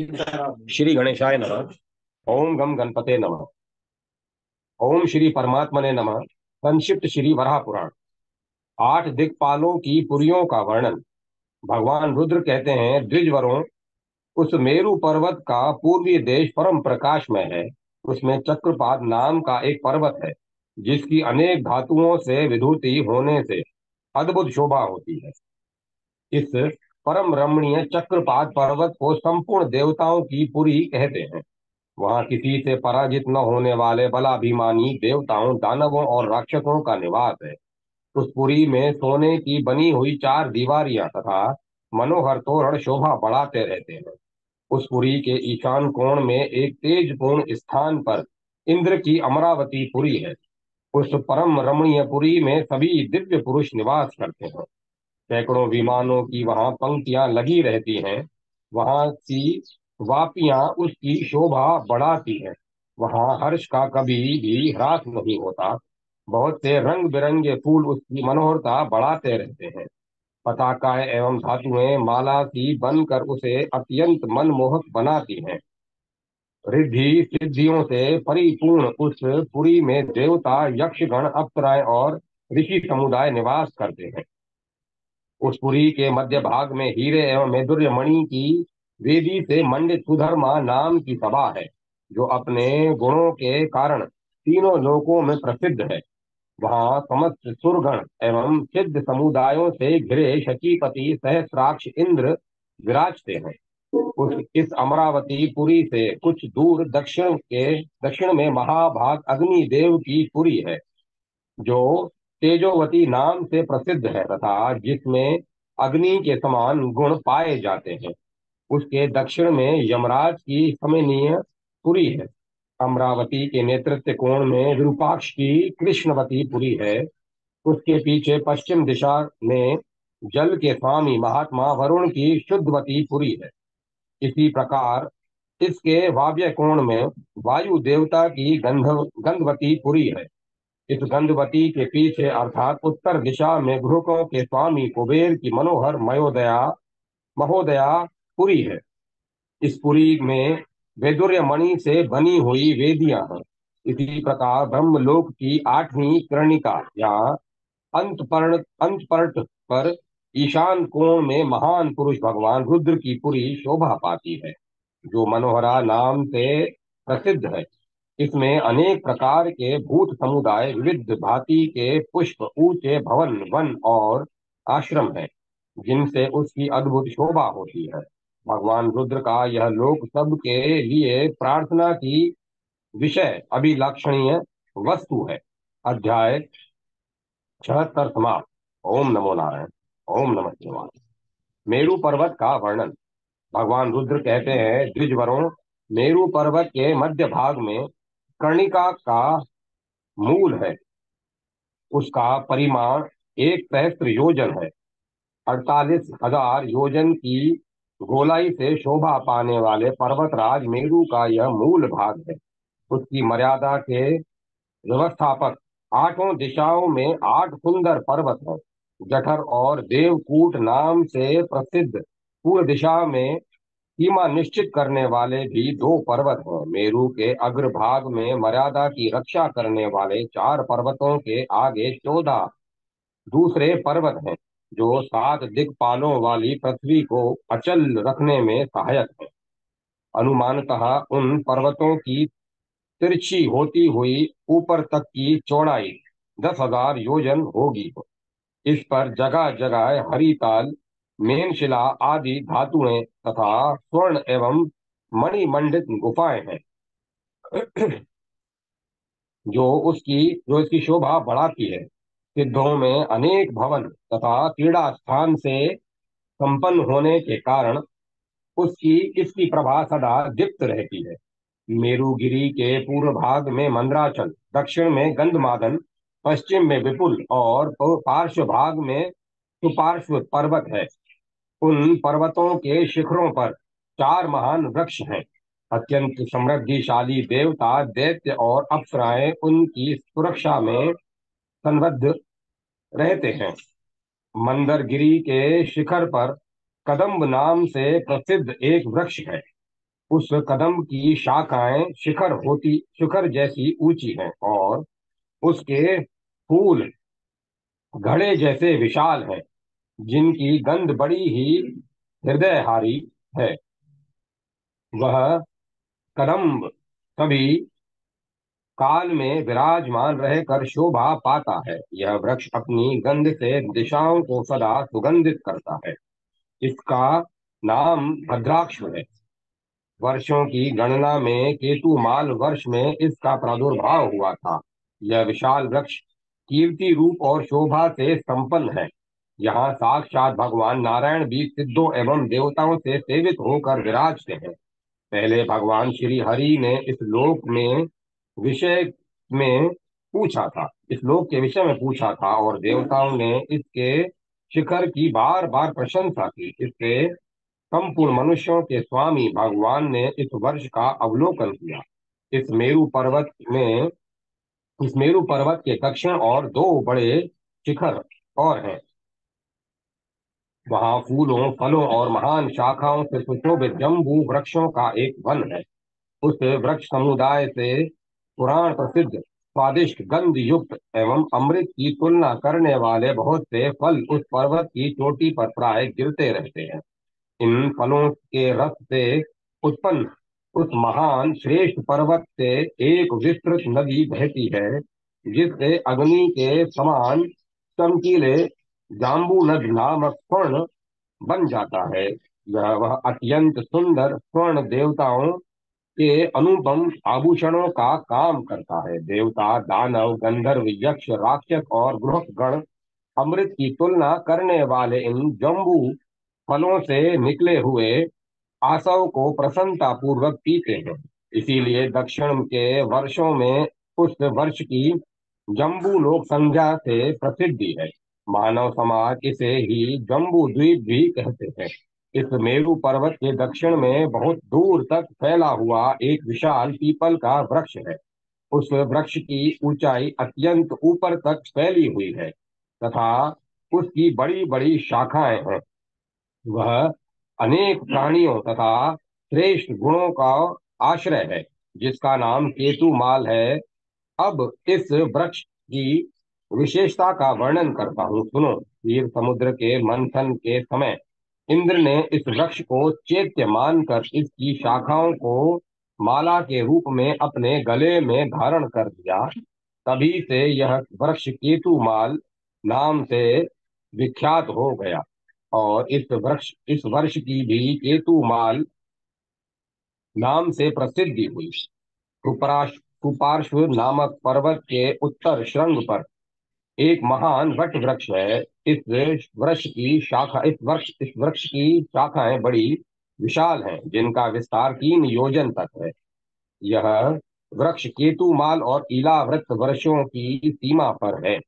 श्री गणेशाय नमः। ओम गम गणपते नमः। ओम श्री परमात्मने नमः। संक्षिप्त श्री वराह पुराण। 8 दिक्पालों की पुरियों का वर्णन। भगवान रुद्र कहते हैं, द्विजवरों, उस मेरु पर्वत का पूर्वी देश परम प्रकाशमय है। उसमें चक्रपात नाम का एक पर्वत है, जिसकी अनेक धातुओं से विधुति होने से अद्भुत शोभा होती है। इस परम रमणीय चक्रपात पर्वत को संपूर्ण देवताओं की पुरी कहते हैं। वहां किसी से पराजित न होने वाले बलाभिमानी देवताओं, दानवों और राक्षसों का निवास है। उस पुरी में सोने की बनी हुई 4 दीवारियां तथा मनोहर तोरण शोभा बढ़ाते रहते हैं। उस पुरी के ईशान कोण में एक तेजपूर्ण स्थान पर इंद्र की अमरावती पुरी है। उस परम रमणीय पुरी में सभी दिव्य पुरुष निवास करते हैं। सैकड़ों विमानों की वहां पंक्तियां लगी रहती हैं। वहां की वापियां उसकी शोभा बढ़ाती हैं। वहां हर्ष का कभी भी ह्रास नहीं होता। बहुत से रंग बिरंगे फूल उसकी मनोहरता बढ़ाते रहते हैं। पताकाएं एवं धातुएं माला सी बनकर उसे अत्यंत मनमोहक बनाती हैं। रिद्धि सिद्धियों से परिपूर्ण उस पुरी में देवता, यक्षगण, अप्सराएं और ऋषि समुदाय निवास करते हैं। उस पुरी के मध्य भाग में हीरे एवं मैधुर्य मणि की वेदी से मंडित सुधर्मा नाम की सभा है, जो अपने गुणों के कारण तीनों लोकों में प्रसिद्ध है। वहां समस्त सुरगण एवं सिद्ध समुदायों से घिरे शचीपति सहस्राक्ष इंद्र विराजते हैं। उस इस अमरावती पुरी से कुछ दूर दक्षिण में महाभाग अग्नि देव की पुरी है, जो तेजोवती नाम से प्रसिद्ध है तथा जिसमें अग्नि के समान गुण पाए जाते हैं। उसके दक्षिण में यमराज की कमनीय पुरी है। अमरावती के नेतृत्व कोण में विरूपाक्ष की कृष्णवती पुरी है। उसके पीछे पश्चिम दिशा में जल के स्वामी महात्मा वरुण की शुद्धवती पुरी है। इसी प्रकार इसके वाव्य कोण में वायु देवता की गंधवती पुरी है। इस गंधवती के पीछे अर्थात उत्तर दिशा में घृकों के स्वामी कुबेर की मनोहर मयोदया महोदया पुरी है। इस पुरी में वैदुर्य मणि से बनी हुई वेदियां हैं। इसी प्रकार ब्रह्मलोक की 8वीं कर्णिका या अंतपर्ट पर ईशान कोण में महान पुरुष भगवान रुद्र की पुरी शोभा पाती है, जो मनोहरा नाम से प्रसिद्ध है। इसमें अनेक प्रकार के भूत समुदाय, विविध भांति के पुष्प, ऊंचे भवन, वन और आश्रम है, जिनसे उसकी अद्भुत शोभा होती है। भगवान रुद्र का यह लोक सबके लिए प्रार्थना की विषय अभिलक्षणीय वस्तु है। अध्याय 76 समाप्त। ओम नमो नारायण। ओम नमः शिवाय। मेरु पर्वत का वर्णन। भगवान रुद्र कहते हैं, द्विजवरों, मेरु पर्वत के मध्य भाग में कर्णिका का मूल है। उसका परिमाण 1 सहस्त्र योजन है। 48,000 योजन की गोलाई से शोभा पाने वाले पर्वतराज मेरु का यह मूल भाग है। उसकी मर्यादा के व्यवस्थापक 8 दिशाओं में 8 सुंदर पर्वत हैं। जठर और देवकूट नाम से प्रसिद्ध पूर्व दिशा में सीमा निश्चित करने वाले भी 2 पर्वत हैं। मेरु के अग्रभाग में मर्यादा की रक्षा करने वाले 4 पर्वतों के आगे 14 दूसरे पर्वत हैं, जो 7 दिक्पालों वाली पृथ्वी को अचल रखने में सहायक है। अनुमानतः उन पर्वतों की तिरछी होती हुई ऊपर तक की चौड़ाई 10,000 योजन होगी। इस पर जगह जगह हरिताल, मेनशिला आदि धातुएं तथा स्वर्ण एवं मणिमंडित गुफाएं हैं, जो इसकी शोभा बढ़ाती है। सिद्धों में अनेक भवन तथा क्रीड़ा स्थान से संपन्न होने के कारण उसकी इसकी प्रभा सदा दीप्त रहती है। मेरुगिरी के पूर्व भाग में मंद्राचल, दक्षिण में गंधमादन, पश्चिम में विपुल और पार्श्व भाग में सुपार्श्व पर्वत है। उन पर्वतों के शिखरों पर 4 महान वृक्ष हैं। अत्यंत समृद्धिशाली देवता, दैत्य और अप्सराएं उनकी सुरक्षा में संबद्ध रहते हैं। मंदरगिरी के शिखर पर कदम्ब नाम से प्रसिद्ध एक वृक्ष है। उस कदम की शाखाएं शिखर जैसी ऊंची हैं और उसके फूल घड़े जैसे विशाल हैं, जिनकी गंध बड़ी ही हृदयहारी है। वह कदम्ब कभी काल में विराजमान रहकर शोभा पाता है। यह वृक्ष अपनी गंध से दिशाओं को सदा सुगंधित करता है। इसका नाम भद्राक्ष है। वर्षों की गणना में केतुमाल वर्ष में इसका प्रादुर्भाव हुआ था। यह विशाल वृक्ष कीर्ति रूप और शोभा से संपन्न है। यहाँ साक्षात भगवान नारायण भी सिद्धों एवं देवताओं से सेवित होकर विराजते हैं। पहले भगवान श्री हरि ने विषय में इस लोक के विषय में पूछा था और देवताओं ने इसके शिखर की बार बार प्रशंसा की। इससे संपूर्ण मनुष्यों के स्वामी भगवान ने इस वर्ष का अवलोकन किया। इस मेरु पर्वत में इस मेरु पर्वत के दक्षिण और दो बड़े शिखर और हैं। वहां फूलों, फलों और महान शाखाओं से सुशोभित जम्बू वृक्षों का एक वन है। उस वृक्ष समुदाय से पुराण प्रसिद्ध स्वादिष्ट गंध युक्त एवं अमृत की तुलना करने वाले बहुत से फल उस पर्वत की चोटी पर प्राय गिरते रहते हैं। इन फलों के रस से उत्पन्न उस महान श्रेष्ठ पर्वत से एक विस्तृत नदी बहती है, जिससे अग्नि के समान चमकीले जाम्बू नद नामक स्वर्ण बन जाता है। वह अत्यंत सुंदर स्वर्ण देवताओं के अनुपम आभूषणों का काम करता है। देवता, दानव, गंधर्व, यक्ष, राक्षस और ग्रह गण अमृत की तुलना करने वाले इन जम्बू फलों से निकले हुए आसव को प्रसन्नता पूर्वक पीते हैं। इसीलिए दक्षिण के वर्षों में उस वर्ष की जम्बू लोक संज्ञा से प्रसिद्धि है। मानव समाज इसे ही जम्बू द्वीप भी कहते हैं। इस मेरु पर्वत के दक्षिण में बहुत दूर तक फैला हुआ एक विशाल पीपल का वृक्ष है। उस वृक्ष की ऊंचाई अत्यंत ऊपर तक फैली हुई है तथा उसकी बड़ी बड़ी शाखाएं हैं। वह अनेक प्राणियों तथा श्रेष्ठ गुणों का आश्रय है, जिसका नाम केतुमाल है। अब इस वृक्ष की विशेषता का वर्णन करता हूँ, सुनो। क्षीर समुद्र के मंथन के समय इंद्र ने इस वृक्ष को चैत्य मानकर इसकी शाखाओं को माला के रूप में अपने गले में धारण कर दिया। तभी से यह वृक्ष केतुमाल नाम से विख्यात हो गया और इस वर्ष की भी केतुमाल नाम से प्रसिद्धि हुई। कुपार्श्व नामक पर्वत के उत्तर श्रृंग पर एक महान वट वृक्ष है। इस वृक्ष की शाखाएं बड़ी विशाल हैं, जिनका विस्तार 3 योजन तक है। यह वृक्ष केतुमाल और इलाव्रत वर्षों की सीमा पर है।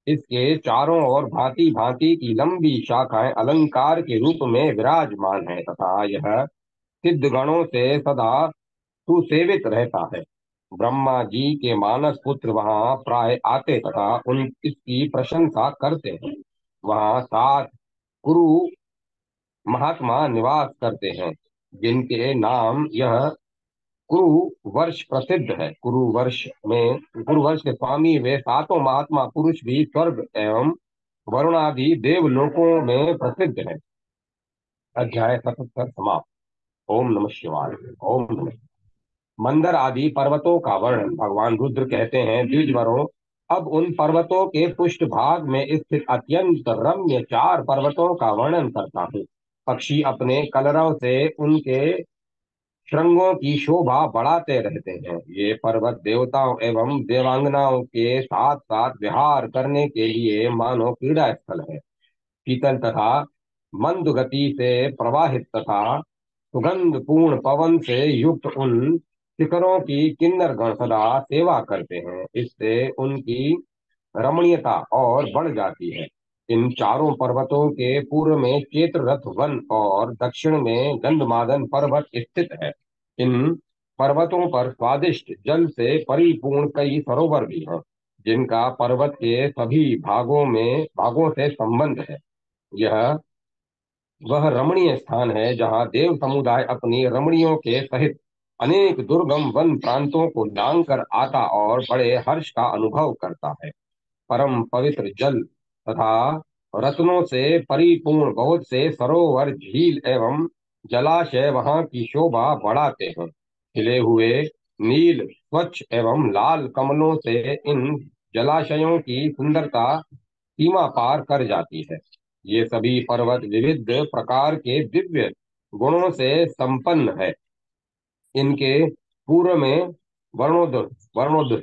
इसके चारों ओर भांति भांति की लंबी शाखाएं अलंकार के रूप में विराजमान है तथा यह सिद्ध गणों से सदा सुसेवित रहता है। ब्रह्मा जी के मानस पुत्र वहां प्राय आते तथा उन इसकी प्रशंसा करते हैं। वहां 7 कुरु महात्मा निवास करते हैं, जिनके नाम यह कुरु वर्ष प्रसिद्ध है। कुरु वर्ष के स्वामी वे सातों महात्मा पुरुष भी स्वर्ग एवं वरुणादि देवलोकों में प्रसिद्ध है। अध्याय 77 समाप्त। ओम नमः शिवाय। ओम नमः। मंदर आदि पर्वतों का वर्णन। भगवान रुद्र कहते हैं, द्विजवरों, अब उन पर्वतों के पृष्ठ भाग में स्थित अत्यंत रम्य 4 पर्वतों का वर्णन करता हूँ। पक्षी अपने कलरव से उनके श्रृंगों की शोभा बढ़ाते रहते हैं। ये पर्वत देवताओं एवं देवांगनाओं के साथ साथ विहार करने के लिए मानो क्रीड़ा स्थल है। शीतल तथा मंद गति से प्रवाहित तथा सुगंध पूर्ण पवन से युक्त उन शिखरों की किन्नर गण सदा सेवा करते हैं। इससे उनकी रमणीयता और बढ़ जाती है। इन चारों पर्वतों के पूर्व में चेत्ररथ वन और दक्षिण में गंधमादन पर्वत स्थित है। इन पर्वतों पर स्वादिष्ट जल से परिपूर्ण कई सरोवर भी हैं, जिनका पर्वत के सभी भागों से संबंध है। यह वह रमणीय स्थान है जहाँ देव समुदाय अपनी रमणियों के सहित अनेक दुर्गम वन प्रांतों को लांग कर आता और बड़े हर्ष का अनुभव करता है। परम पवित्र जल तथा रत्नों से परिपूर्ण बहुत से सरोवर, झील एवं जलाशय वहां की शोभा बढ़ाते हैं। खिले हुए नील, स्वच्छ एवं लाल कमलों से इन जलाशयों की सुंदरता सीमा पार कर जाती है। ये सभी पर्वत विविध प्रकार के दिव्य गुणों से संपन्न है। इनके पूर्व में वर्णोदर वर्णोदर,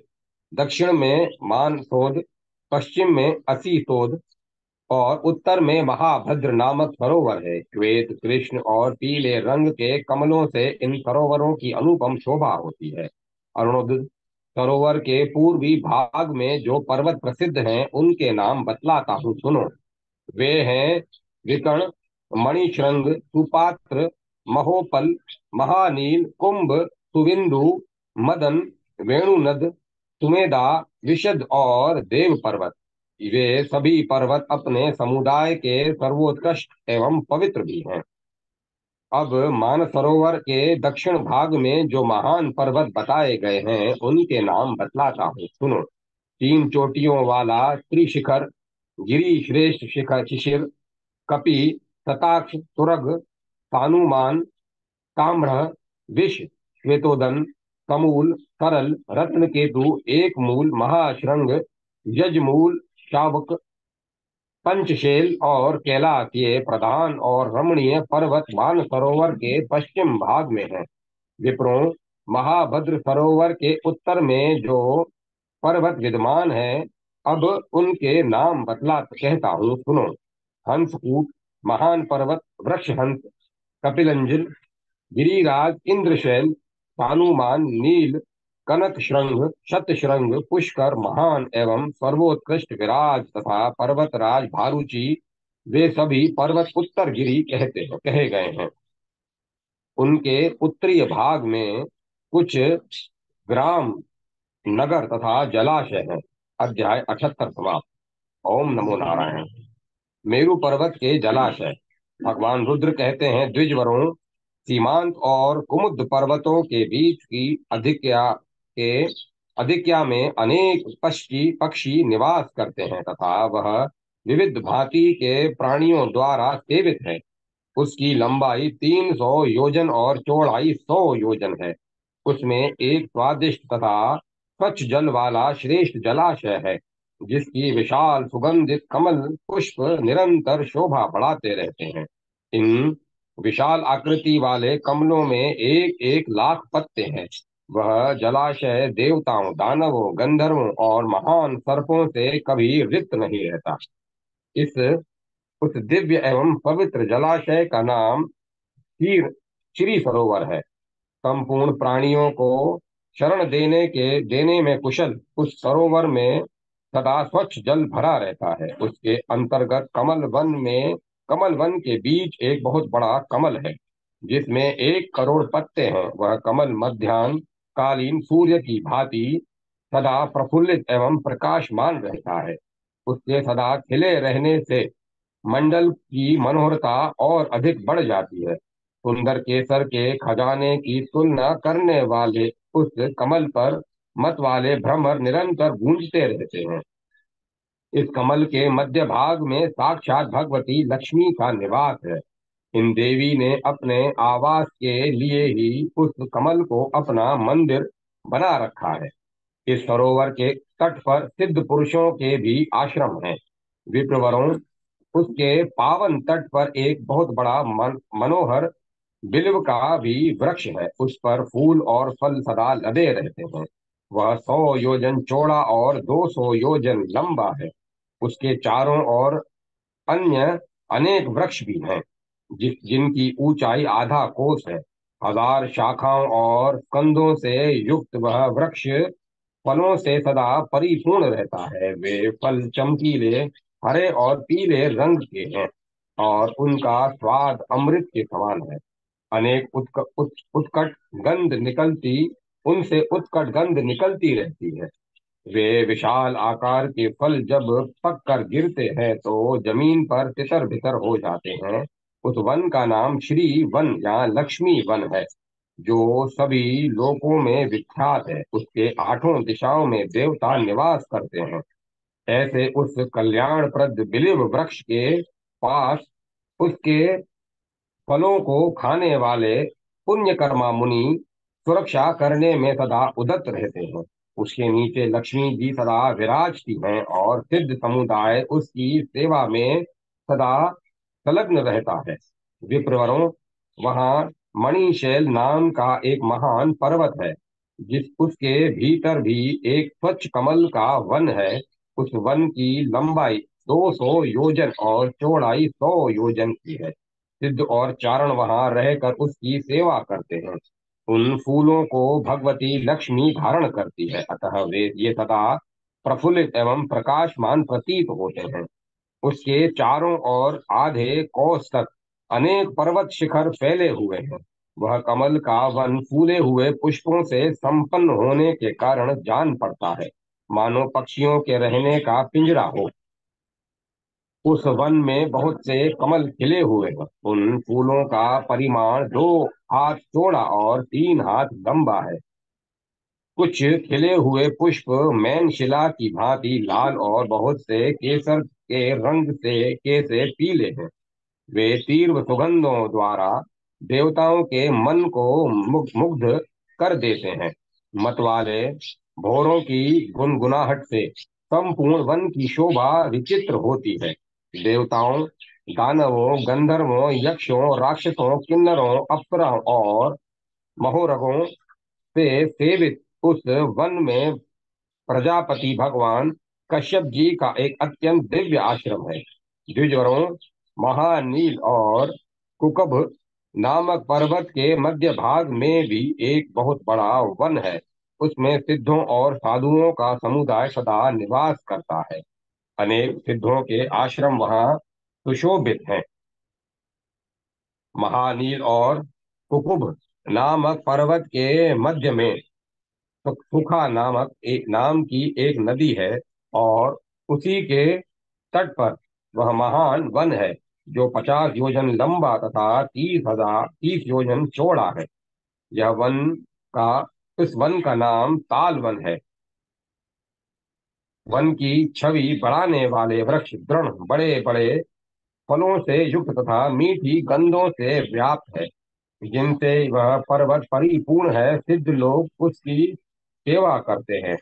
दक्षिण में मानसोद, पश्चिम में असीतोद और उत्तर में महाभद्र नामक सरोवर है। श्वेत, कृष्ण और पीले रंग के कमलों से इन सरोवरों की अनुपम शोभा होती है। अरुणोदय सरोवर के पूर्वी भाग में जो पर्वत प्रसिद्ध हैं उनके नाम बतलाता हूँ, सुनो। वे हैं विकर्ण, मणिश्रृंग, सुपात्र, महोपल, महानील, कुंभ, सुविंदु, मदन, वेणुनद, सुमेधा, विशद और देव पर्वत। वे सभी पर्वत अपने समुदाय के सर्वोत्कृष्ट एवं पवित्र भी हैं। अब मानसरोवर के दक्षिण भाग में जो महान पर्वत बताए गए हैं उनके नाम बतलाता हूँ, सुनो। तीन चोटियों वाला त्रिशिखर, गिरि श्रेष्ठ शिखर शिशिर, कपि, शताक्ष, तुरग, सानुमान, ताम्र, विष, श्वेतोदन, कमूल, सरल, रत्न केतु, एक मूल, महाश्रृंग, यजमूल, शावक, पंचशेल और कैलाश, ये प्रधान और रमणीय पर्वत मानसरोवर के पश्चिम भाग में है। विप्रों, महाभद्र सरोवर के उत्तर में जो पर्वत विद्यमान है, अब उनके नाम बतला कहता हूँ, सुनो। हंसकूट, महान पर्वत वृक्ष हंस, कपिलंजल, गिरिराज, इंद्रशैल, सानुमान, नील, कनक श्रृंग, शतश्रृंग, पुष्कर, महान एवं सर्वोत्कृष्ट विराज तथा पर्वतराज भारुचि, वे सभी पर्वत उत्तर गिरि कहे गए हैं। उनके उत्तरीय भाग में कुछ ग्राम, नगर तथा जलाशय हैं। अध्याय 78 समाप्त। ओम नमो नारायण। मेरु पर्वत के जलाशय। भगवान रुद्र कहते हैं, द्विजवरों, सीमांत और कुमुद पर्वतों के बीच की के अधिक्या में अनेक पक्षी निवास करते हैं तथा वह विविध भांति के प्राणियों द्वारा सेवित है। उसकी लंबाई 300 योजन और चौड़ाई 100 योजन है। उसमें एक स्वादिष्ट तथा स्वच्छ जल वाला श्रेष्ठ जलाशय है, जिसकी विशाल सुगंधित कमल पुष्प निरंतर शोभा बढ़ाते रहते हैं। इन विशाल आकृति वाले कमलों में एक एक लाख पत्ते हैं। वह जलाशय देवताओं, दानवों, गंधर्वों और महान सर्पों से कभी रिक्त नहीं रहता। इस उस दिव्य एवं पवित्र जलाशय का नाम क्षीर श्री सरोवर है। संपूर्ण प्राणियों को शरण देने में कुशल उस सरोवर में सदा स्वच्छ जल भरा रहता है। उसके अंतर्गत कमल वन के बीच एक बहुत बड़ा कमल है, जिसमें 1 करोड़ पत्ते हैं। वह कमल मध्याह्न कालीन सूर्य की भांति सदा प्रफुल्लित एवं प्रकाशमान रहता है। उसके सदा खिले रहने से मंडल की मनोहरता और अधिक बढ़ जाती है। सुंदर केसर के खजाने की तुलना करने वाले उस कमल पर मत वाले भ्रमर निरंतर गूंजते रहते हैं। इस कमल के मध्य भाग में साक्षात भगवती लक्ष्मी का निवास है। इन देवी ने अपने आवास के लिए ही उस कमल को अपना मंदिर बना रखा है। इस सरोवर के तट पर सिद्ध पुरुषों के भी आश्रम हैं। विप्रवरों, उसके पावन तट पर एक बहुत बड़ा मनोहर बिल्व का भी वृक्ष है। उस पर फूल और फल सदा लदे रहते हैं। वह 100 योजन चौड़ा और 200 योजन लंबा है। उसके चारों ओर अन्य अनेक वृक्ष भी हैं, जिनकी ऊंचाई आधा कोस है। 1000 शाखाओं और कंदों से युक्त वह वृक्ष फलों से सदा परिपूर्ण रहता है। वे फल चमकीले हरे और पीले रंग के हैं और उनका स्वाद अमृत के समान है। अनेक उत्कट गंध निकलती उनसे उत्कट गंध निकलती रहती है। वे विशाल आकार के फल जब पक कर गिरते हैं तो जमीन पर तितर बितर हो जाते हैं उस वन का नाम श्री वन या लक्ष्मी वन है, जो सभी लोकों में विख्यात है। उसके आठों दिशाओं में देवता निवास करते हैं। ऐसे उस कल्याणप्रद बिलीव वृक्ष के पास उसके फलों को खाने वाले पुण्यकर्मा मुनि सुरक्षा करने में सदा उदत रहते हैं। उसके नीचे लक्ष्मी जी सदा विराजती हैं और सिद्ध समुदाय उसकी सेवा में सदा संलग्न रहता है। विप्रवरों, वहाँ मणिशैल नाम का एक महान पर्वत है, जिस उसके भीतर भी एक स्वच्छ कमल का वन है। उस वन की लंबाई 200 योजन और चौड़ाई 100 योजन की है। सिद्ध और चारण वहां रहकर उसकी सेवा करते हैं। उन फूलों को भगवती लक्ष्मी धारण करती है, अतः वे ये सदा प्रफुल्लित एवं प्रकाशमान प्रतीत होते हैं। उसके चारों ओर आधे कोस तक अनेक पर्वत शिखर फैले हुए हैं। वह कमल का वन फूले हुए पुष्पों से संपन्न होने के कारण जान पड़ता है, मानो पक्षियों के रहने का पिंजरा हो। उस वन में बहुत से कमल खिले हुए हैं। उन फूलों का परिमाण 2 हाथ चौड़ा और 3 हाथ लंबा है। कुछ खिले हुए पुष्प मैनशिला की भांति लाल और बहुत से केसर के रंग से पीले हैं। वे तीव्र सुगंधों द्वारा देवताओं के मन को मुग्ध कर देते हैं। मतवाले भौरों की गुनगुनाहट से संपूर्ण वन की शोभा विचित्र होती है। देवताओं, दानवों, गंधर्वों, यक्षों, राक्षसों, किन्नरों, अप्सराओं और महोरगों से सेवित उस वन में प्रजापति भगवान कश्यप जी का एक अत्यंत दिव्य आश्रम है। द्विजवरों, महानील और कुकभ नामक पर्वत के मध्य भाग में भी एक बहुत बड़ा वन है। उसमें सिद्धों और साधुओं का समुदाय सदा निवास करता है। अनेक सिद्धों के आश्रम वहां सुशोभित हैं। महानील और कुकुब नामक पर्वत के मध्य में सुखा नामक एक नाम की एक नदी है, और उसी के तट पर वह महान वन है, जो 50 योजन लंबा तथा 30 योजन चौड़ा है। यह वन का इस वन का नाम ताल वन है। वन की छवि बढ़ाने वाले वृक्ष दृढ़ बड़े बड़े फलों से युक्त तथा मीठी गंधों से व्याप्त है, जिनसे वह पर्वत परिपूर्ण है। सिद्ध लोग उसकी सेवा करते हैं।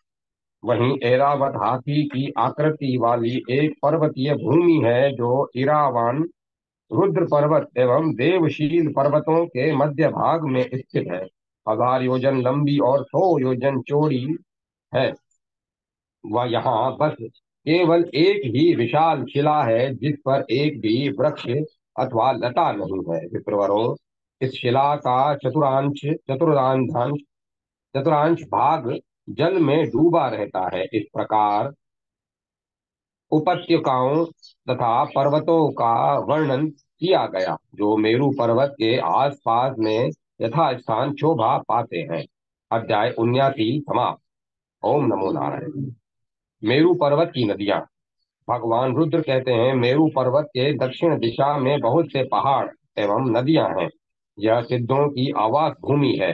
वहीं ऐरावत हाथी की आकृति वाली एक पर्वतीय भूमि है, जो इरावान, रुद्र पर्वत एवं देवशील पर्वतों के मध्य भाग में स्थित है। 1000 योजन लंबी और 100 योजन चौड़ी है। वह यहाँ बस केवल एक ही विशाल शिला है, जिस पर एक भी वृक्ष अथवा लता नहीं है। विप्रवरों, इस शिला का चतुर्थांश भाग जल में डूबा रहता है। इस प्रकार उपत्यकाओं तथा पर्वतों का वर्णन किया गया, जो मेरु पर्वत के आसपास में यथास्थान शोभा पाते हैं। अध्याय 79 समाप्त। ओम नमो नारायण। मेरु पर्वत की नदियां। भगवान रुद्र कहते हैं, मेरु पर्वत के दक्षिण दिशा में बहुत से पहाड़ एवं नदियां हैं। यह सिद्धों की आवास भूमि है।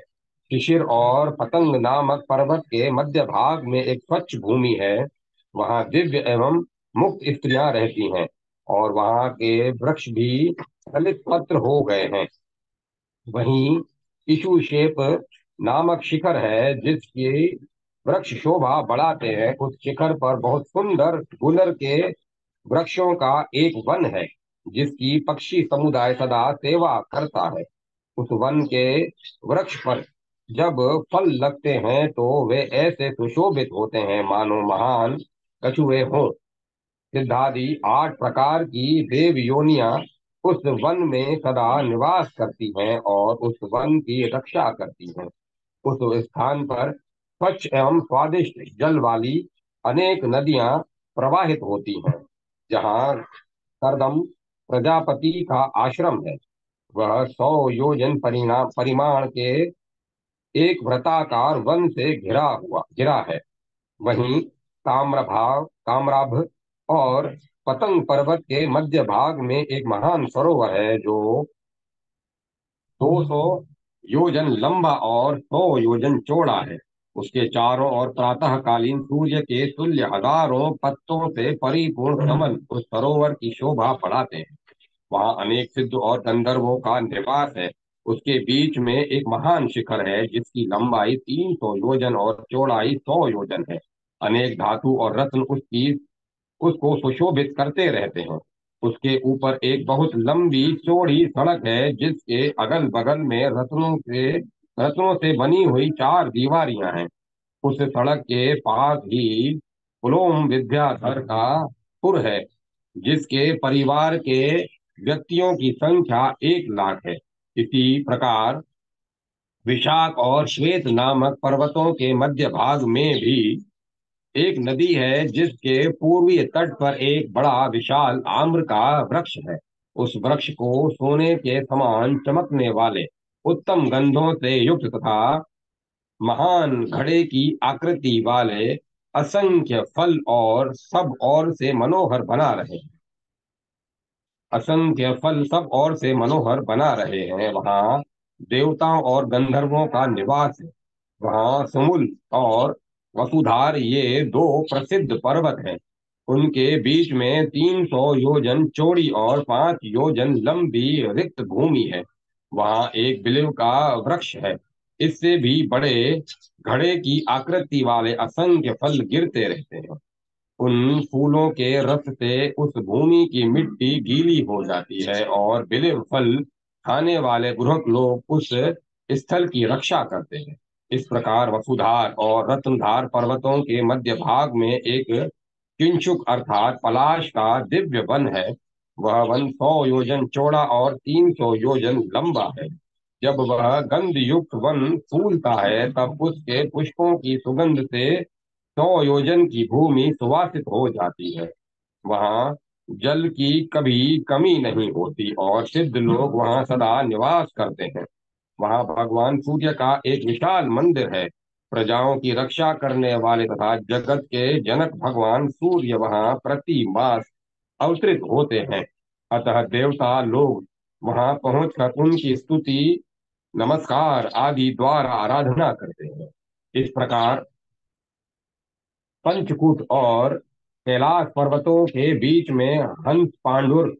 शिशिर और पतंग नामक पर्वत के मध्य भाग में एक स्वच्छ भूमि है। वहां दिव्य एवं मुक्त स्त्रियां रहती हैं, और वहां के वृक्ष भी दलित पत्र हो गए हैं। वहीं इशुशेप नामक शिखर है, जिसकी वृक्ष शोभा बढ़ाते हैं। उस शिखर पर बहुत सुंदर गुलर के वृक्षों का एक वन है, जिसकी पक्षी समुदाय सदा सेवा करता है। उस वन के वृक्ष पर जब फल लगते हैं, तो वे ऐसे सुशोभित होते हैं, मानो महान कछुए हों। सिद्धादि 8 प्रकार की देव योनियां उस वन में सदा निवास करती हैं और उस वन की रक्षा करती हैं। उस स्थान पर स्वच्छ एवं स्वादिष्ट जल वाली अनेक नदियां प्रवाहित होती हैं। जहाँ करदम प्रजापति का आश्रम है, वह 100 योजन परिमाण के एक वृत्ताकार वन से घिरा है। वहीं ताम्रभाव ताम्राभ और पतंग पर्वत के मध्य भाग में एक महान सरोवर है जो 200 योजन लंबा और 100 योजन चौड़ा है। उसके चारों ओर प्रातःकालीन सूर्य के तुल्य हजारों पत्तों से परिपूर्ण कमल उस सरोवर की शोभा बढ़ाते हैं। वहां अनेक सिद्ध और गंधर्वों का निवास है। उसके बीच में एक महान शिखर है जिसकी लंबाई 300 योजन और चौड़ाई 100 योजन है। अनेक धातु और रत्न उसको सुशोभित करते रहते हैं। उसके ऊपर एक बहुत लंबी चौड़ी सड़क है जिसके अगल बगल में रत्नों से बनी हुई 4 दीवारियां हैं। उस सड़क के पास ही पुलोम विद्याधर का पुर है जिसके परिवार के व्यक्तियों की संख्या 1 लाख है। इसी प्रकार विशाख और श्वेत नामक पर्वतों के मध्य भाग में भी एक नदी है जिसके पूर्वी तट पर एक बड़ा विशाल आम्र का वृक्ष है। उस वृक्ष को सोने के समान चमकने वाले उत्तम गंधों से युक्त तथा महान घड़े की आकृति वाले असंख्य फल और सब ओर से मनोहर बना रहे असंख्य फल सब ओर से मनोहर बना रहे हैं। वहाँ देवताओं और गंधर्वों का निवास है। वहाँ सुमुल और वसुधार ये 2 प्रसिद्ध पर्वत हैं। उनके बीच में 300 योजन चौड़ी और 5 योजन लंबी रिक्त भूमि है। वहाँ एक बिलीव का वृक्ष है। इससे भी बड़े घड़े की आकृति वाले असंख्य फल गिरते रहते हैं। उन फूलों के रस से उस भूमि की मिट्टी गीली हो जाती है और बिलीव फल खाने वाले बुरक लोग उस स्थल की रक्षा करते हैं। इस प्रकार वसुधार और रत्नधार पर्वतों के मध्य भाग में एक किंचुक अर्थात पलाश का दिव्य वन है। वह वन 100 योजन चौड़ा और 300 योजन लंबा है। जब वह गंध युक्त वन फूलता है तब उसके पुष्पों की सुगंध से 100 योजन की भूमि सुवासित हो जाती है। वहाँ जल की कभी कमी नहीं होती और सिद्ध लोग वहाँ सदा निवास करते हैं। वहाँ भगवान सूर्य का एक विशाल मंदिर है। प्रजाओं की रक्षा करने वाले तथा जगत के जनक भगवान सूर्य वहाँ प्रति मास अवतरित होते हैं। अतः देवता लोग वहाँ पहुंचकर उनकी स्तुति नमस्कार आदि द्वारा आराधना करते हैं। इस प्रकार पंचकूट और कैलाश पर्वतों के बीच में हंस पांडुर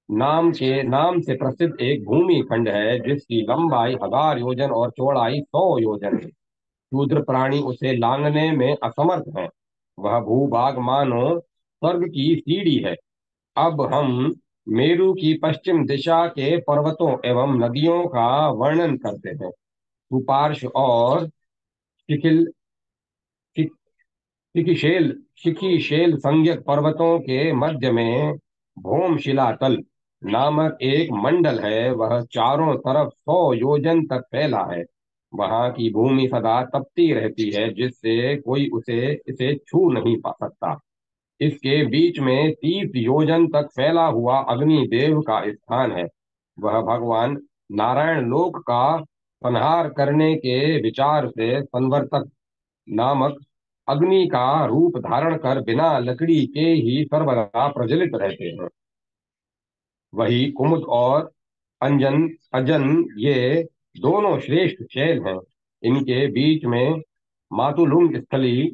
नाम से प्रसिद्ध एक भूमि खंड है जिसकी लंबाई 1000 योजन और चौड़ाई 100 योजन है। शूद्र प्राणी उसे लांघने में असमर्थ हैं। वह भूभाग मानो स्वर्ग की सीढ़ी है। अब हम मेरु की पश्चिम दिशा के पर्वतों एवं नदियों का वर्णन करते हैं। सुपार्श और शिखिल शिखिशेल शिखिशेल संज्ञक पर्वतों के मध्य में भौमशिला तल नामक एक मंडल है। वह चारों तरफ 100 योजन तक फैला है। वहां की भूमि सदा तपती रहती है जिससे कोई उसे इसे छू नहीं पा सकता। इसके बीच में 30 योजन तक फैला हुआ अग्नि देव का स्थान है। वह भगवान नारायण लोक का संहार करने के विचार से संवर्तक नामक अग्नि का रूप धारण कर बिना लकड़ी के ही सर्वदा प्रज्वलित रहते हैं। वही कुमुद और अंजन अजन ये दोनों श्रेष्ठ शैल हैं। इनके बीच में मातुलुंग स्थली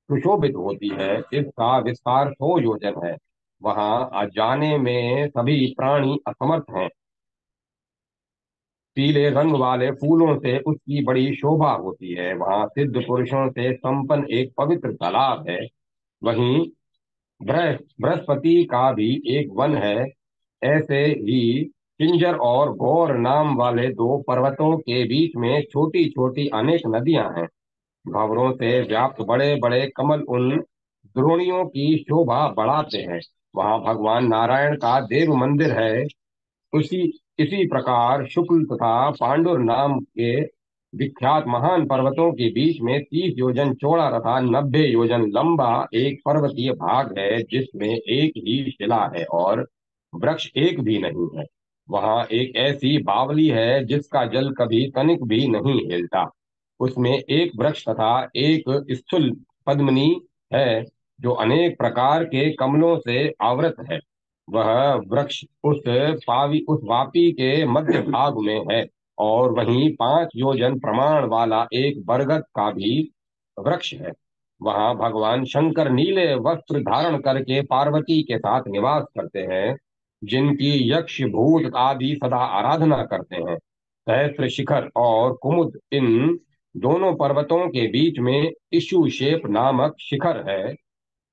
सुशोभित होती है। इसका विस्तार 100 योजन है। वहां जाने में सभी प्राणी असमर्थ हैं। पीले रंग वाले फूलों से उसकी बड़ी शोभा होती है। वहां सिद्ध पुरुषों से संपन्न एक पवित्र तालाब है। वहीं बृहस्पति का भी एक वन है। ऐसे ही किंजर और गौर नाम वाले 2 पर्वतों के बीच में छोटी छोटी अनेक नदियां हैं। भंवरों से व्याप्त बड़े बड़े कमल उन द्रोणियों की शोभा बढ़ाते हैं। वहां भगवान नारायण का देव मंदिर है। उसी इसी प्रकार शुक्ल तथा पांडुर नाम के विख्यात महान पर्वतों के बीच में 30 योजन चौड़ा तथा 90 योजन लंबा एक पर्वतीय भाग है जिसमें एक ही शिला है और वृक्ष एक भी नहीं है। वहां एक ऐसी बावली है जिसका जल कभी तनिक भी नहीं हिलता। उसमें एक वृक्ष तथा एक स्थूल पद्मनी है जो अनेक प्रकार के कमलों से आवृत है। वह वृक्ष उस वापी के मध्य भाग में है, और वहीं 5 योजन प्रमाण वाला एक बरगद का भी वृक्ष है। वहां भगवान शंकर नीले वस्त्र धारण करके पार्वती के साथ निवास करते हैं, जिनकी यक्ष भूत आदि सदा आराधना करते हैं। सहस्त्र शिखर और कुमुद, इन दोनों पर्वतों के बीच में इशुशेप नामक शिखर है,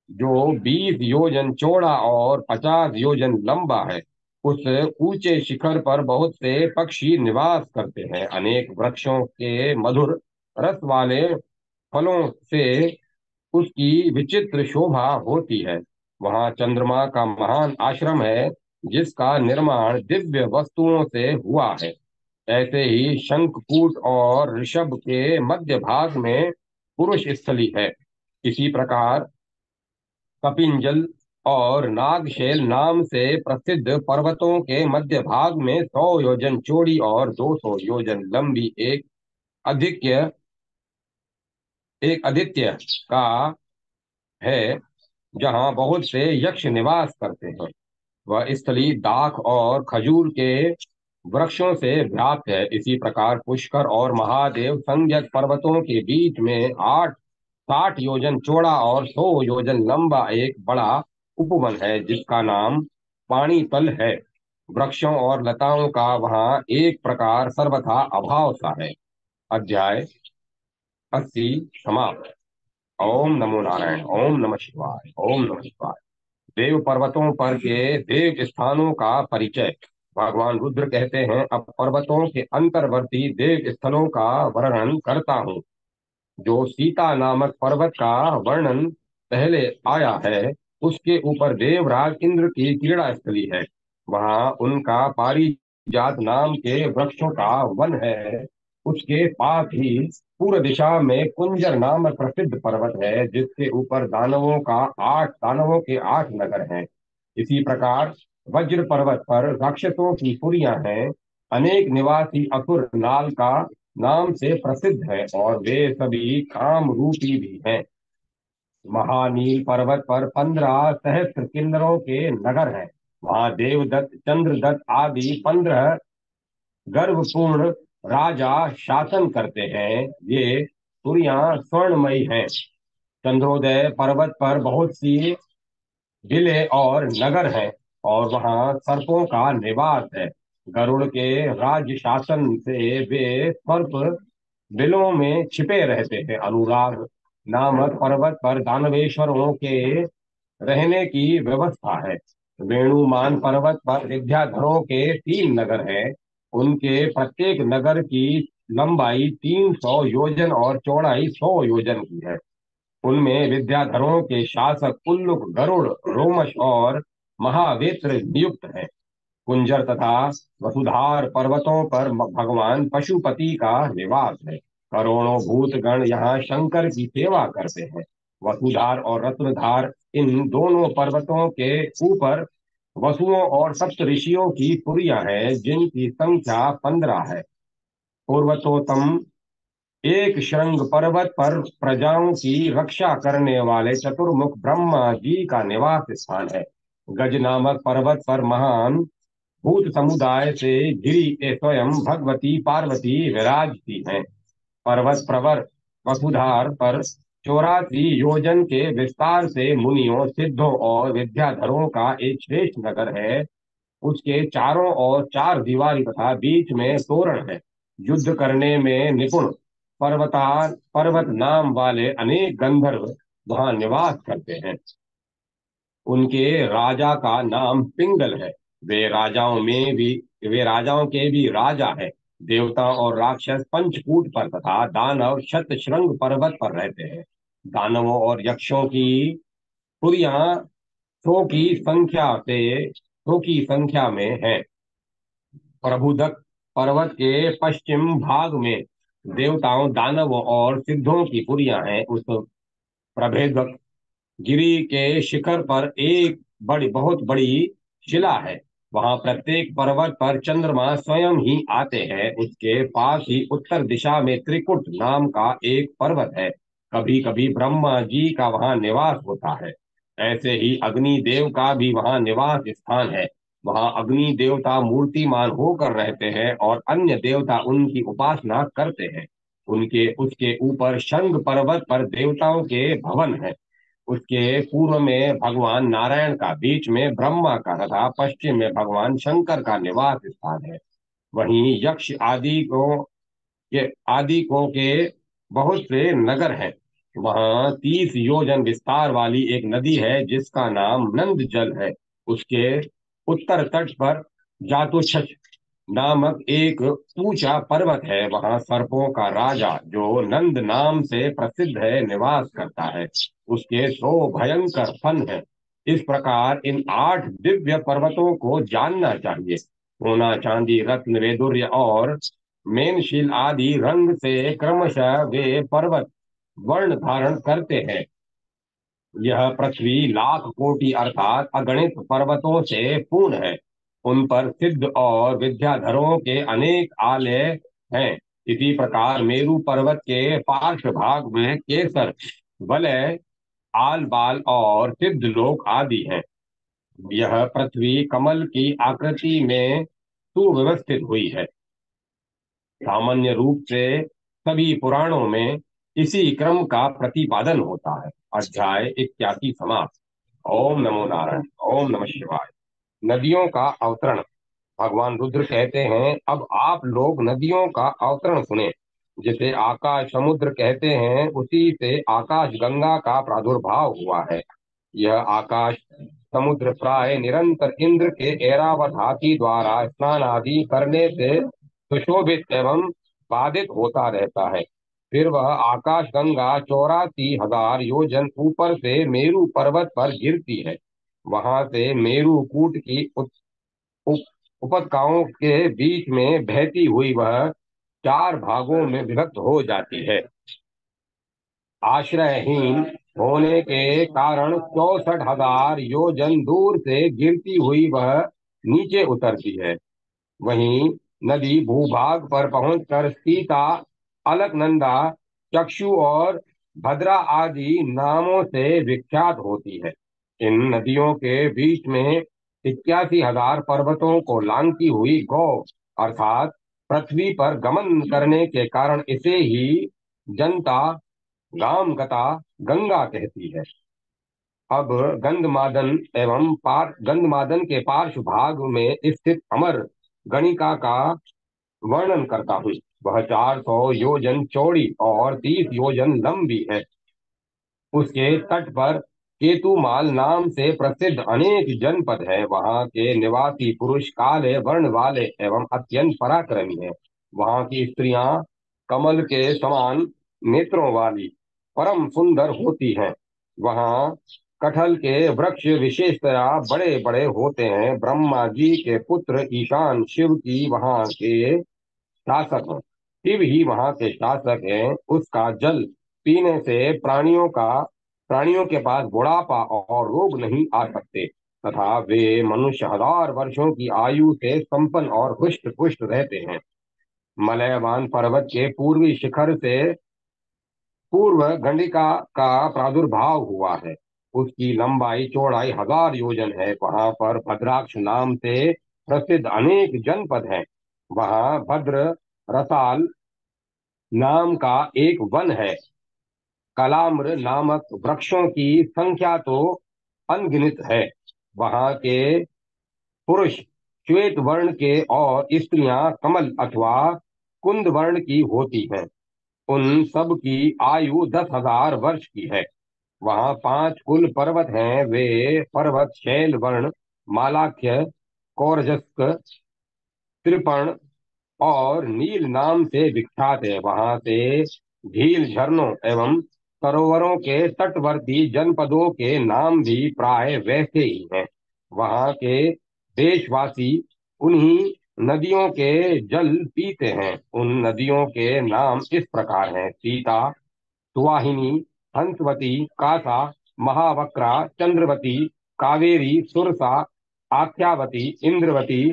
जो 20 योजन चौड़ा और 50 योजन लंबा है। उस ऊंचे शिखर पर बहुत से पक्षी निवास करते हैं। अनेक वृक्षों के मधुर रस वाले फलों से उसकी विचित्र शोभा होती है। वहां चंद्रमा का महान आश्रम है, जिसका निर्माण दिव्य वस्तुओं से हुआ है। ऐसे ही शंखकूट और ऋषभ के मध्य भाग में पुरुष स्थली है। इसी प्रकार कपिंजल और नागशैल नाम से प्रसिद्ध पर्वतों के मध्य भाग में 100 योजन चौड़ी और 200 योजन लंबी एक आदित्य का है, जहाँ बहुत से यक्ष निवास करते हैं। वह स्थली दाख और खजूर के वृक्षों से व्याप्त है। इसी प्रकार पुष्कर और महादेव संज्ञक पर्वतों के बीच में 60 योजन चौड़ा और 100 योजन लंबा एक बड़ा उपवन है, जिसका नाम पाणीतल है। वृक्षों और लताओं का वहाँ एक प्रकार सर्वथा अभाव सा है। अध्याय 80 समाप्त। ओम नमो नारायण। ओम नमः शिवाय। ओम नमः शिवाय। देव पर्वतों पर के देव स्थानों का परिचय। भगवान रुद्र कहते हैं, अब पर्वतों के अंतर्वर्ती देव स्थलों का वर्णन करता हूँ। जो सीता नामक पर्वत का वर्णन पहले आया है, उसके ऊपर देवराज इंद्र की क्रीड़ा स्थली है। वहां उनका पारिजात नाम के वृक्षों का वन है। उसके पास ही पूर्व दिशा में कुंजर नामक प्रसिद्ध पर्वत है, जिसके ऊपर दानवों के 8 नगर हैं। इसी प्रकार वज्र पर्वत पर राक्षसों की पुरियां हैं। अनेक निवासी असुर नाल का नाम से प्रसिद्ध है, और वे सभी काम रूपी भी हैं। महानील पर्वत पर 15 सहस्त्र किन्नरों के नगर हैं। वहां देवदत्त, चंद्रदत्त आदि 15 गर्वपूर्ण राजा शासन करते हैं। ये पुरियां स्वर्णमयी हैं। चंद्रोदय पर्वत पर बहुत सी जिले और नगर हैं, और वहां सर्पों का निवास है। गरुड़ के राज्य शासन से वे सर्प बिलों में छिपे रहते हैं। अनुराग नामक पर्वत पर दानवेश्वरों के रहने की व्यवस्था है। वेणुमान पर्वत पर विद्याधरों के 3 नगर हैं। उनके प्रत्येक नगर की लंबाई 300 योजन और चौड़ाई 100 योजन की है। उनमें विद्याधरों के शासक उल्लुक, गरुड़, रोमश और महावेत्र नियुक्त हैं। कुंजर तथा वसुधार पर्वतों पर भगवान पशुपति का निवास है। करोड़ों भूतगण यहाँ शंकर की सेवा करते हैं। वसुधार और रत्नधार, इन दोनों पर्वतों के ऊपर वसुओं और सप्त ऋषियों की पुरियां हैं, जिनकी संख्या 15 है। पूर्वतोत्तम एक श्रृंग पर्वत पर प्रजाओं की रक्षा करने वाले चतुर्मुख ब्रह्मा जी का निवास स्थान है। गज नामक पर्वत पर महान भूत समुदाय से गिरी के स्वयं भगवती पार्वती विराजती हैं। पर्वत प्रवर वसुधार पर 84 योजन के विस्तार से मुनियों, सिद्धों और विद्याधरों का एक श्रेष्ठ नगर है। उसके चारों ओर 4 दीवारी तथा बीच में तोरण है। युद्ध करने में निपुण पर्वत नाम वाले अनेक गंधर्व वहां निवास करते हैं। उनके राजा का नाम पिंगल है। वे राजाओं के भी राजा है। देवता और राक्षस पंचकूट पर तथा दानव शतशृंग पर्वत पर रहते हैं। दानवों और यक्षों की पुरियां सौ की संख्या में है। प्रभुदक पर्वत के पश्चिम भाग में देवताओं, दानवों और सिद्धों की पुरियां हैं। उस प्रभेदक गिरी के शिखर पर एक बहुत बड़ी शिला है। वहां प्रत्येक पर्वत पर चंद्रमा स्वयं ही आते हैं। उसके पास ही उत्तर दिशा में त्रिकुट नाम का एक पर्वत है। कभी कभी ब्रह्मा जी का वहां निवास होता है। ऐसे ही अग्नि देव का भी वहां निवास स्थान है। वहां अग्नि देवता मूर्तिमान होकर रहते हैं और अन्य देवता उनकी उपासना करते हैं। उनके उसके ऊपर शंख पर्वत पर देवताओं के भवन है। उसके पूर्व में भगवान नारायण का, बीच में ब्रह्मा का तथा पश्चिम में भगवान शंकर का निवास स्थान है। वहीं यक्ष आदि को के बहुत से नगर हैं। वहां 30 योजन विस्तार वाली एक नदी है जिसका नाम नंद जल है। उसके उत्तर तट पर जातोच्छच नामक एक ऊंचा पर्वत है। वहां सर्पों का राजा, जो नंद नाम से प्रसिद्ध है, निवास करता है। उसके 100 भयंकर फन है। इस प्रकार इन 8 दिव्य पर्वतों को जानना चाहिए। सोना, चांदी, रत्न, वैदुर्य और मेनशील आदि रंग से क्रमशः वे पर्वत वर्ण धारण करते हैं। यह पृथ्वी लाख कोटि अर्थात अगणित पर्वतों से पूर्ण है। उन पर सिद्ध और विद्याधरों के अनेक आलय हैं। इसी प्रकार मेरु पर्वत के पार्श्व भाग में केसर, वलय, आल, बाल और सिद्ध लोक आदि हैं। यह पृथ्वी कमल की आकृति में सुव्यवस्थित हुई है। सामान्य रूप से सभी पुराणों में इसी क्रम का प्रतिपादन होता है। अध्याय 81 समाप्त। ओम नमो नारायण। ओम नमः शिवाय। नदियों का अवतरण। भगवान रुद्र कहते हैं, अब आप लोग नदियों का अवतरण सुने। जिसे आकाश समुद्र कहते हैं, उसी से आकाश गंगा का प्रादुर्भाव हुआ है। यह आकाश समुद्र प्राय निरंतर इंद्र के ऐरावत हाथी द्वारा स्नान आदि करने से सुशोभित एवं बाधित होता रहता है। फिर वह आकाश गंगा 84,000 योजन ऊपर से मेरु पर्वत पर गिरती है। वहां से मेरु कूट की उप, उपत्यकाओं के बीच में बहती हुई वह 4 भागों में विभक्त हो जाती है। आश्रयहीन होने के कारण 64,000 योजन दूर से गिरती हुई वह नीचे उतरती है। वहीं नदी भूभाग पर पहुंचकर सीता, अलकनंदा, चक्षु और भद्रा आदि नामों से विख्यात होती है। इन नदियों के बीच में 81,000 पर्वतों को लांघती हुई गौ अर्थात पृथ्वी पर गमन करने के कारण इसे ही जनता गामगता गंगा कहती है। अब गंधमादन के पार्श्व भाग में स्थित अमर गणिका का वर्णन करता हूँ। वह 400 योजन चौड़ी और 30 योजन लंबी है। उसके तट पर केतुमाल नाम से प्रसिद्ध अनेक जनपद है। वहां के निवासी पुरुष काले वर्ण वाले एवं अत्यंत पराक्रमी हैं। वहां की स्त्रियां कमल के समान नेत्रों वाली परम सुंदर होती हैं। वहां कटहल के वृक्ष विशेषतया बड़े बड़े होते हैं। ब्रह्मा जी के पुत्र ईशान शिव की वहां के शासक हैं। शिव ही वहां के शासक हैं। उसका जल पीने से प्राणियों के पास बुढ़ापा और रोग नहीं आ सकते तथा वे मनुष्य 1000 वर्षों की आयु से संपन्न और हुष्ट पुष्ट रहते हैं। मलयवान पर्वत के पूर्वी शिखर से पूर्व गंडिका का प्रादुर्भाव हुआ है। उसकी लंबाई चौड़ाई 1000 योजन है। वहां पर भद्राक्ष नाम से प्रसिद्ध अनेक जनपद हैं। वहां भद्र रसाल नाम का एक वन है। कलाम्र नामक वृक्षों की संख्या तो अनगिनत है। वहां के पुरुष श्वेत वर्ण के और स्त्रियां कमल अथवा कुंद वर्ण की होती हैं। उन सब की आयु 10,000 वर्ष की है। वहां 5 कुल पर्वत हैं। वे पर्वत शैल वर्ण, मालाख्य, कौरजस्क, त्रिपर्ण और नील नाम से विख्यात है। वहां से झील, झरनों एवं सरोवरों के तटवर्ती जनपदों के नाम भी प्राय वैसे ही हैं। वहां के देशवासी उन्हीं नदियों के जल पीते हैं। उन नदियों के नाम इस प्रकार हैं: सीता, सुवाहिनी, हंसवती, कासा, महावक्रा, चंद्रवती, कावेरी, सुरसा, आख्यावती, इंद्रवती,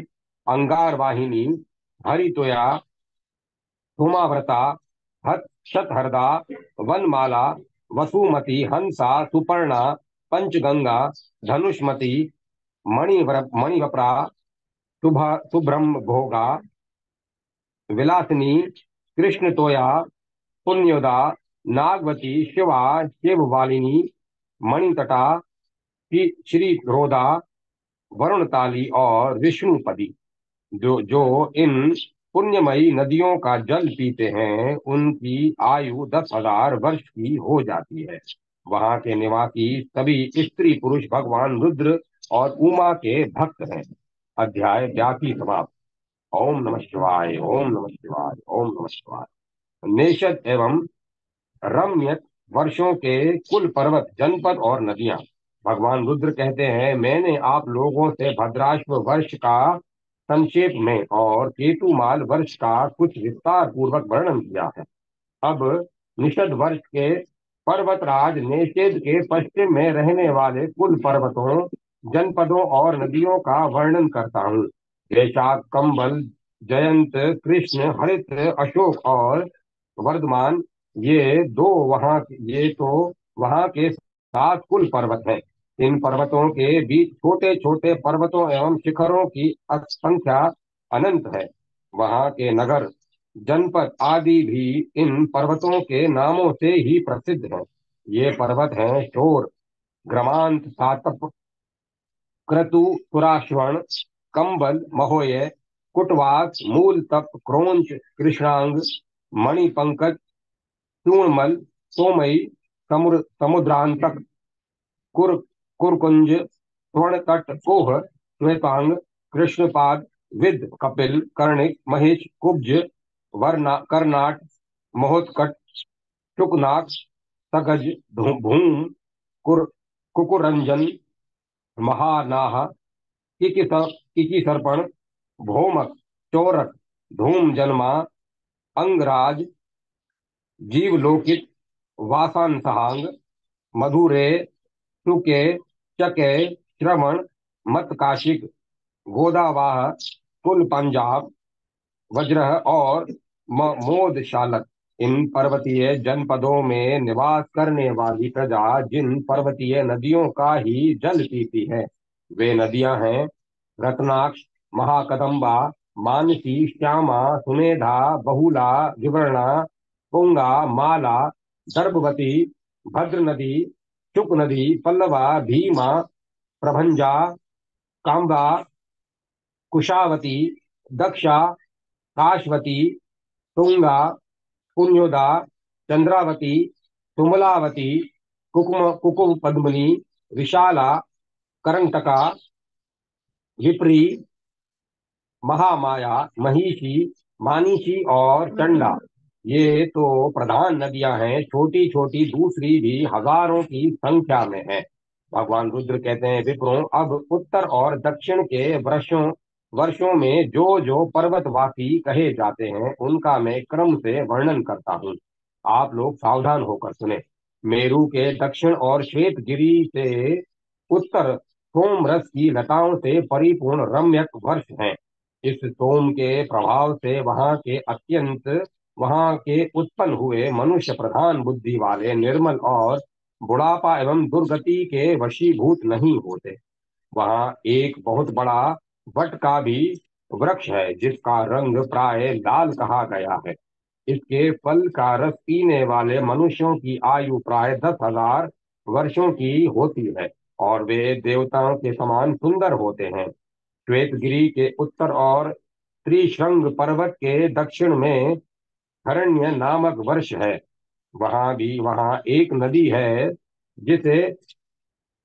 अंगारवाहिनी, हरितोया, धूमाव्रता, शतहरदा, वनमाला, वसुमती, हंसा, सुपर्णा, पंचगंगा, धनुष्मती, मणिवप्रा, शुभ्रम भोगा, विलासिनी, कृष्ण तोया, पुण्योदा, नागवती, शिवा, शिववालिनी, मणितटा, श्री रोदा, वरुणताली और विष्णुपदी। जो इन पुण्यमयी नदियों का जल पीते हैं उनकी आयु 10,000 वर्ष की हो जाती है। वहां के निवासी सभी स्त्री पुरुष भगवान रुद्र और उमा के भक्त हैं। अध्याय 82 समाप्त। ओम नमः शिवाय, ओम नमः शिवाय, ओम नमः शिवाय। नेशद एवं रम्य वर्षों के कुल पर्वत, जनपद और नदियां। भगवान रुद्र कहते हैं, मैंने आप लोगों से भद्राश्व वर्ष का संक्षेप में और केतुमाल वर्ष का कुछ विस्तार पूर्वक वर्णन किया है। अब निषद वर्ष के पर्वतराज नेषेद के पश्चिम में रहने वाले कुल पर्वतों, जनपदों और नदियों का वर्णन करता हूँ। वैशाख, कंबल, जयंत, कृष्ण, हरित, अशोक और वर्धमान, ये तो वहां के 7 कुल पर्वत हैं। इन पर्वतों के बीच छोटे छोटे पर्वतों एवं शिखरों की संख्या अनंत है। वहां के नगर, जनपद आदि भी इन पर्वतों के नामों से ही प्रसिद्ध हैं। ये पर्वत हैं शोर, ग्रमांत, सातप, क्रतु, पुराश्रवण, कंबल, महोय, कुटवास, मूल तप, क्रोंच, कृष्णांग, मणिपंकज, चूर्णमल, सोमई, समुद्रांतक, कुर कुरकुंज, स्वर्णतट, कोह, श्वेतांग, कृष्णपाद, विद, कपिल, कर्णिक, महेश, कुब्ज, कर्नाट, महोत्कट, शुकनाक, सगज, भूम, कुकुरंजन, महानाह, किकी सर्पण, भौमक, चौरक, धूम जन्मा, अंगराज, जीवलोकित, वासांसहांग, मधुरे, शुके, चके, श्रवण, मतकाशिक, गोदावाह, कुल पंजाब, वज्र और मोदशालक। इन पर्वतीय जनपदों में निवास करने वाली प्रजा जिन पर्वतीय नदियों का ही जल पीती है वे नदियां हैं रत्नाक्ष, महाकदम्बा, मानसी, श्यामा, सुमेधा, बहुला, विवरणा, पुंगा, माला, दर्भवती, भद्र नदी, शुक नदी, पल्लवा, भीमा, प्रभंजा, काम्बा, कुशावती, दक्षा, काशवती, तुंगा, पुण्योदा, चंद्रावती, तुमलावती, कुकुम पद्मनी, विशाला, करंटका, विप्री, महामाया, महिषी, मानीषी और चंडा। ये तो प्रधान नदियां हैं। छोटी छोटी दूसरी भी हजारों की संख्या में है। भगवान रुद्र कहते हैं, विप्रों, अब उत्तर और दक्षिण के वर्षों वर्षों में जो जो पर्वतवासी कहे जाते हैं उनका मैं क्रम से वर्णन करता हूँ। आप लोग सावधान होकर सुने। मेरु के दक्षिण और श्वेतगिरी से उत्तर सोमरस की लताओं से परिपूर्ण रम्यक वर्ष हैं। इस सोम के प्रभाव से वहां के उत्पन्न हुए मनुष्य प्रधान बुद्धि वाले निर्मल और बुढ़ापा एवं दुर्गति के वशीभूत नहीं होते। वहां एक बहुत बड़ा वट का भी वृक्ष है जिसका रंग प्राय लाल कहा गया है। इसके फल का रस पीने वाले मनुष्यों की आयु प्राय 10,000 वर्षों की होती है और वे देवताओं के समान सुंदर होते हैं। श्वेतगिरी के उत्तर और त्रिशृंग पर्वत के दक्षिण में हरण्य नामक वर्ष है। वहां एक नदी है जिसे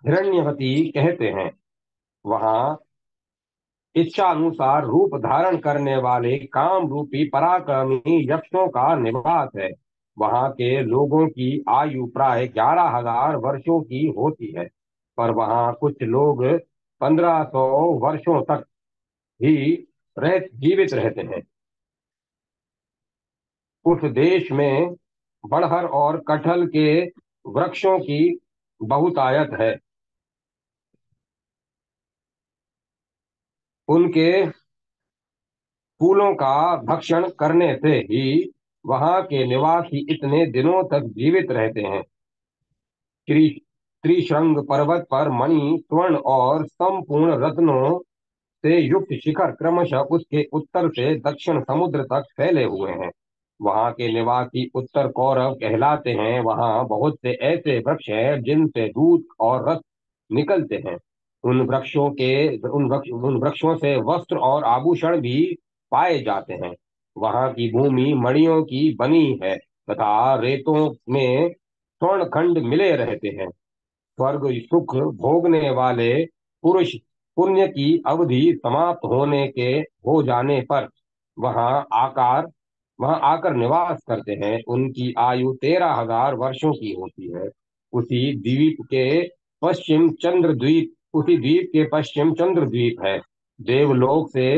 हिरण्यवती कहते हैं। वहां इच्छा अनुसार रूप धारण करने वाले काम रूपी पराक्रमी यक्षों का निवास है। वहां के लोगों की आयु प्राय 11,000 वर्षों की होती है पर वहां कुछ लोग 1,500 वर्षों तक ही जीवित रहते हैं। उस देश में बड़हर और कटहल के वृक्षों की बहुतायत है। उनके फूलों का भक्षण करने से ही वहां के निवासी इतने दिनों तक जीवित रहते हैं। श्री त्रिशृंग पर्वत पर मणि स्वर्ण और संपूर्ण रत्नों से युक्त शिखर क्रमशः उसके उत्तर से दक्षिण समुद्र तक फैले हुए हैं। वहां के निवासी उत्तर कौरव कहलाते हैं। वहां बहुत से ऐसे वृक्ष हैं जिनसे दूध और रस निकलते हैं। उन वृक्षों से वस्त्र और आभूषण भी पाए जाते हैं। वहां की भूमि मणियों की बनी है तथा रेतों में स्वर्ण खंड मिले रहते हैं। स्वर्ग सुख भोगने वाले पुरुष पुण्य की अवधि समाप्त होने के हो जाने पर वहां आकार वहां आकर निवास करते हैं। उनकी आयु 13,000 वर्षों की होती है। उसी द्वीप के पश्चिम चंद्र द्वीप है। देवलोक से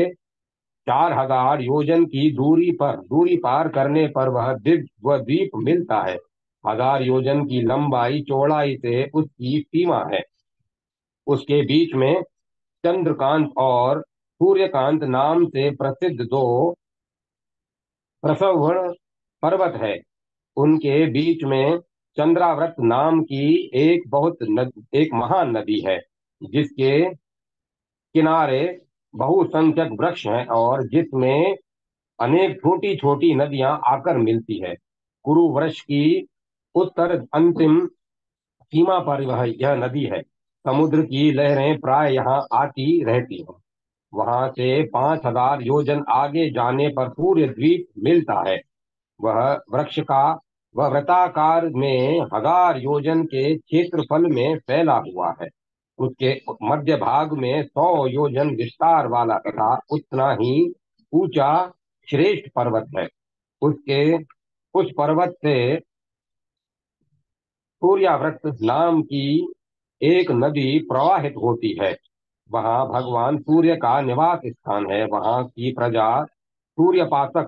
4,000 योजन की दूरी पार करने पर वह द्वीप मिलता है। 1,000 योजन की लंबाई चौड़ाई से उसकी सीमा है। उसके बीच में चंद्रकांत और सूर्यकांत नाम से प्रसिद्ध दो प्रसवण पर्वत है। उनके बीच में चंद्रावृत नाम की एक महान नदी है जिसके किनारे बहुसंख्यक वृक्ष हैं और जिसमें अनेक छोटी छोटी नदियां आकर मिलती है। कुरु वृक्ष की उत्तर अंतिम सीमा पर यह नदी है। समुद्र की लहरें प्राय यहाँ आती रहती हैं। वहां से 5,000 योजन आगे जाने पर पूर्य द्वीप मिलता है। वह वृक्ष का वह वृत्ताकार में 1,000 योजन के क्षेत्रफल में फैला हुआ है। उसके मध्य भाग में 100 योजन विस्तार वाला तथा उतना ही ऊंचा श्रेष्ठ पर्वत है। उसके उस पर्वत से सूर्याव्रत नाम की एक नदी प्रवाहित होती है। वहां भगवान सूर्य का निवास स्थान है। वहां की प्रजा सूर्यपासक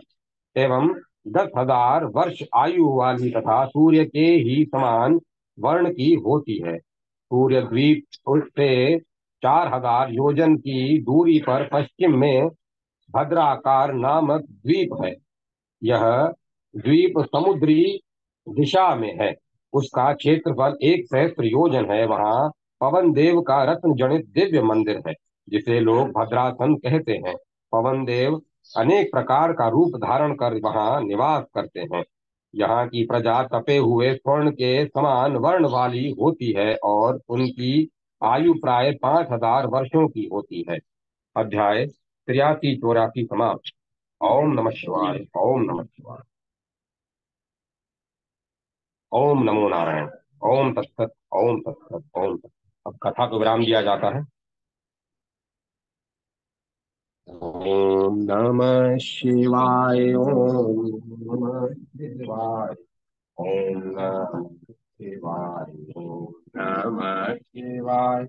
एवं 10,000 वर्ष आयु वाली तथा सूर्य के ही समान वर्ण की होती है। सूर्य द्वीप से 4,000 योजन की दूरी पर पश्चिम में भद्राकार नामक द्वीप है। यह द्वीप समुद्री दिशा में है। उसका क्षेत्रफल 1 सहस्त्र योजन है। वहां पवन देव का रत्न जनित दिव्य मंदिर है जिसे लोग भद्रासन कहते हैं। पवन देव अनेक प्रकार का रूप धारण कर वहां निवास करते हैं। यहाँ की प्रजा तपे हुए स्वर्ण के समान वर्ण वाली होती है और उनकी आयु प्राय 5,000 वर्षों की होती है। अध्याय 83-84 समाप्त। ओम नमः शिवाय। ओम नमः शिवाय। ओम नमो नारायण। ओम तत्सत। ओम तत्सत। ओम तत्सत। अब कथा को विराम दिया जाता है। ओम नमः शिवाय। ओम नमः शिवाय। ओम नमः शिवाय। ओम नमः शिवाय।